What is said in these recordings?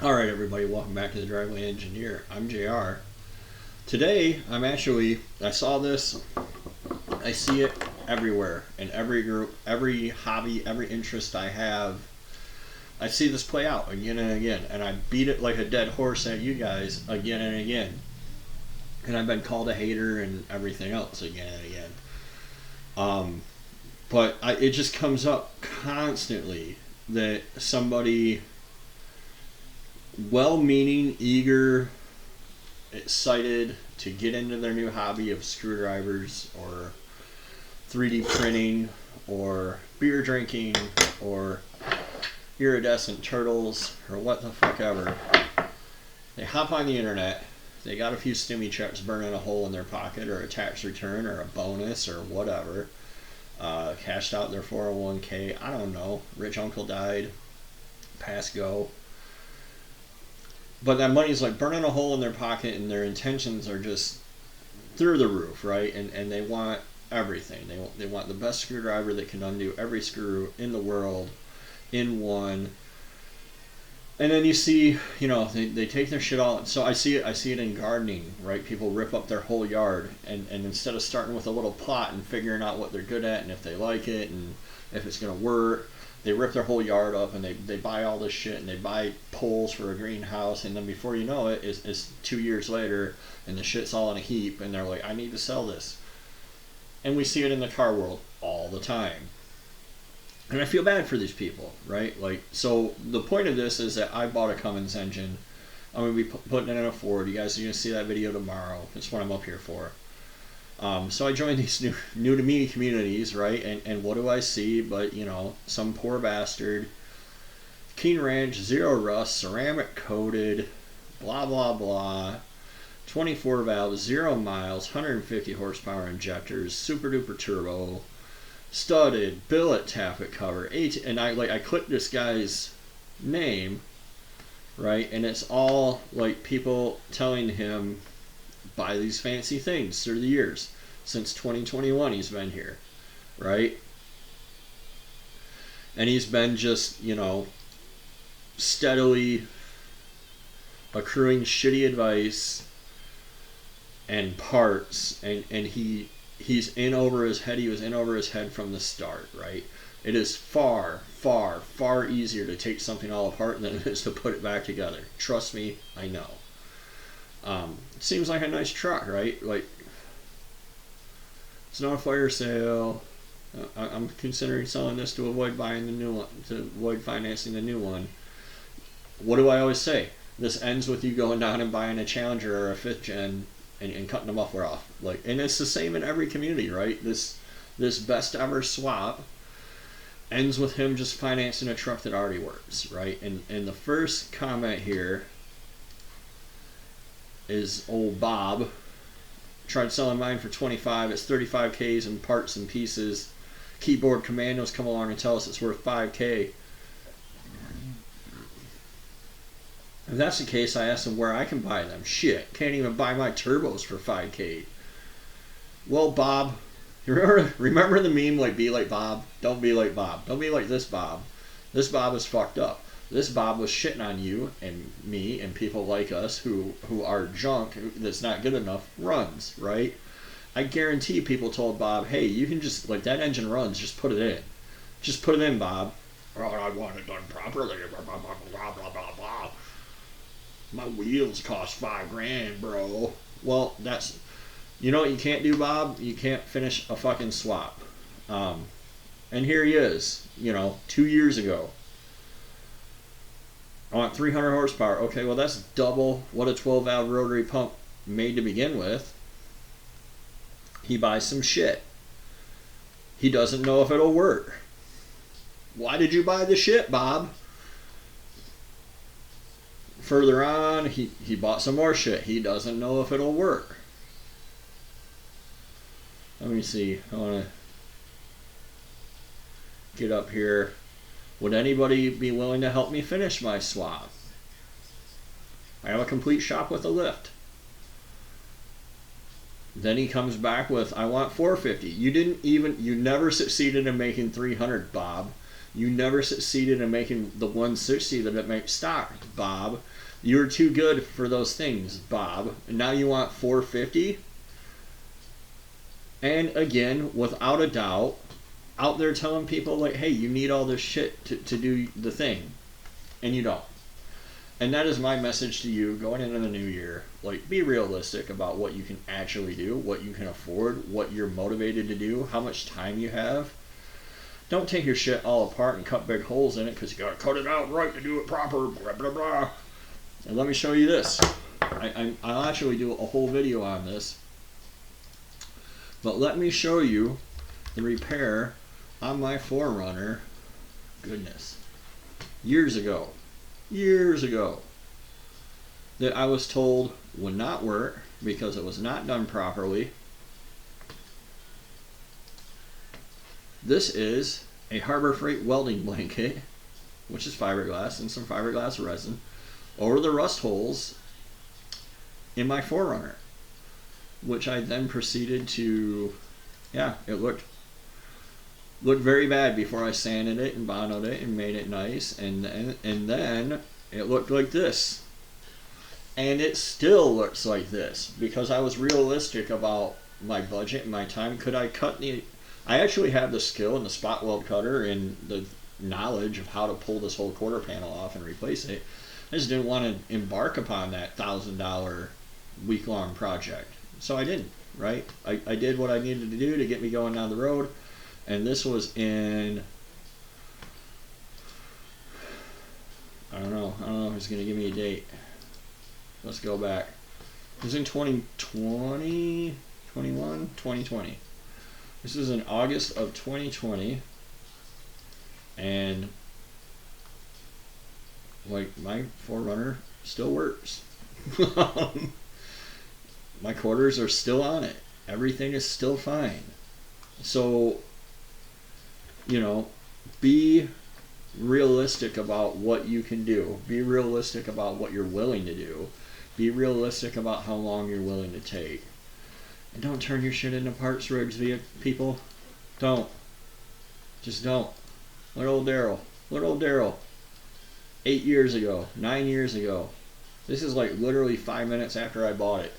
Alright everybody, welcome back to the Driveway Engineer. I'm JR. Today, I saw this, I see it everywhere, in every group, every hobby, every interest I have. I see this play out again and again, and I beat it like a dead horse at you guys again and again. And I've been called a hater and everything else again and again. It just comes up constantly that somebody well-meaning, eager, excited to get into their new hobby of screwdrivers or 3D printing or beer drinking or iridescent turtles or what the fuck ever. They hop on the internet, they got a few stimmy checks burning a hole in their pocket or a tax return or a bonus or whatever, cashed out their 401k, I don't know, rich uncle died, pass go. But that money's like burning a hole in their pocket, and their intentions are just through the roof, right? And they want everything. They want the best screwdriver that can undo every screw in the world in one. And then you see, they take their shit all. So I see it in gardening, right? People rip up their whole yard, and instead of starting with a little plot and figuring out what they're good at and if they like it and if it's gonna work, they rip their whole yard up and they buy all this shit and they buy poles for a greenhouse, and then before you know it, it's 2 years later and the shit's all in a heap and they're like, I need to sell this. And we see it in the car world all the time. And I feel bad for these people, right? So the point of this is that I bought a Cummins engine. I'm going to be putting it in a Ford. You guys are going to see that video tomorrow. That's what I'm up here for. So I joined these new to me communities, right? And what do I see but, some poor bastard, Keen Ranch, zero rust, ceramic coated, blah, blah, blah, 24 valves, 0 miles, 150 horsepower injectors, super duper turbo, studded, billet taffet cover, and I clicked this guy's name, right? And it's all like people telling him buy these fancy things through the years. Since 2021 he's been here, right? And he's been just, steadily accruing shitty advice and parts, and he's in over his head. He was in over his head from the start, right? It is far, far, far easier to take something all apart than it is to put it back together. Trust me, I know. It seems like a nice truck, right? Like, it's not a fire sale. I'm considering selling this to avoid buying the new one, to avoid financing the new one. What do I always say? This ends with you going down and buying a Challenger or a 5th gen and cutting the muffler off. And it's the same in every community, right? This best ever swap ends with him just financing a truck that already works, right? And the first comment here is old Bob. Tried selling mine for 25. It's 35Ks in parts and pieces. Keyboard commandos come along and tell us it's worth 5K. If that's the case, I asked them where I can buy them. Shit, can't even buy my turbos for 5K. Well, Bob, you remember the meme, like, be like Bob? Don't be like Bob. Don't be like this Bob. This Bob is fucked up. This Bob was shitting on you and me and people like us who are junk that's not good enough runs, right? I guarantee people told Bob, hey, you can just, that engine runs, just put it in. Just put it in, Bob. Oh, I want it done properly. Blah, blah, blah, blah, blah, blah. My wheels cost $5,000, bro. Well, that's, you know what you can't do, Bob? You can't finish a fucking swap. And here he is, 2 years ago. I want 300 horsepower. Okay, well, that's double what a 12-valve rotary pump made to begin with. He buys some shit. He doesn't know if it'll work. Why did you buy the shit, Bob? Further on, he bought some more shit. He doesn't know if it'll work. Let me see. I want to get up here. Would anybody be willing to help me finish my swap? I have a complete shop with a lift. Then he comes back with, I want 450. You never succeeded in making 300, Bob. You never succeeded in making the 160 that it makes stock, Bob. You were too good for those things, Bob. And now you want 450? And again, without a doubt, out there telling people like, hey, you need all this shit to do the thing. And you don't. And that is my message to you going into the new year. Like, be realistic about what you can actually do, what you can afford, what you're motivated to do, how much time you have. Don't take your shit all apart and cut big holes in it because you gotta cut it out right to do it proper, blah, blah, blah. And let me show you this. I'll actually do a whole video on this. But let me show you the repair on my 4Runner. Goodness. Years ago, that I was told would not work because it was not done properly. This is a Harbor Freight welding blanket, which is fiberglass and some fiberglass resin, over the rust holes in my 4Runner, which I then proceeded to, yeah, it looked very bad before I sanded it and bonded it and made it nice, and then it looked like this. And it still looks like this because I was realistic about my budget and my time. Could I cut the... I actually have the skill and the spot weld cutter and the knowledge of how to pull this whole quarter panel off and replace it. I just didn't want to embark upon that $1,000 week-long project. So I didn't, right? I did what I needed to do to get me going down the road. And this was in... I don't know if it's going to give me a date. Let's go back. It was in 2020, 21, 2020. This is in August of 2020. And like my 4Runner still works. My quarters are still on it. Everything is still fine. So, you know, be realistic about what you can do. Be realistic about what you're willing to do. Be realistic about how long you're willing to take. And don't turn your shit into parts rigs, people. Don't. Just don't. Look at old Daryl. Look at old Daryl. 8 years ago. 9 years ago. This is like literally 5 minutes after I bought it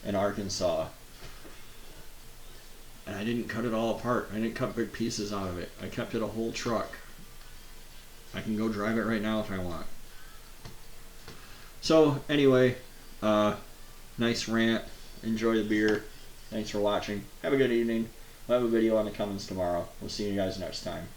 in Arkansas. And I didn't cut it all apart. I didn't cut big pieces out of it. I kept it a whole truck. I can go drive it right now if I want. So, anyway, nice rant. Enjoy the beer. Thanks for watching. Have a good evening. We'll have a video on the Cummins tomorrow. We'll see you guys next time.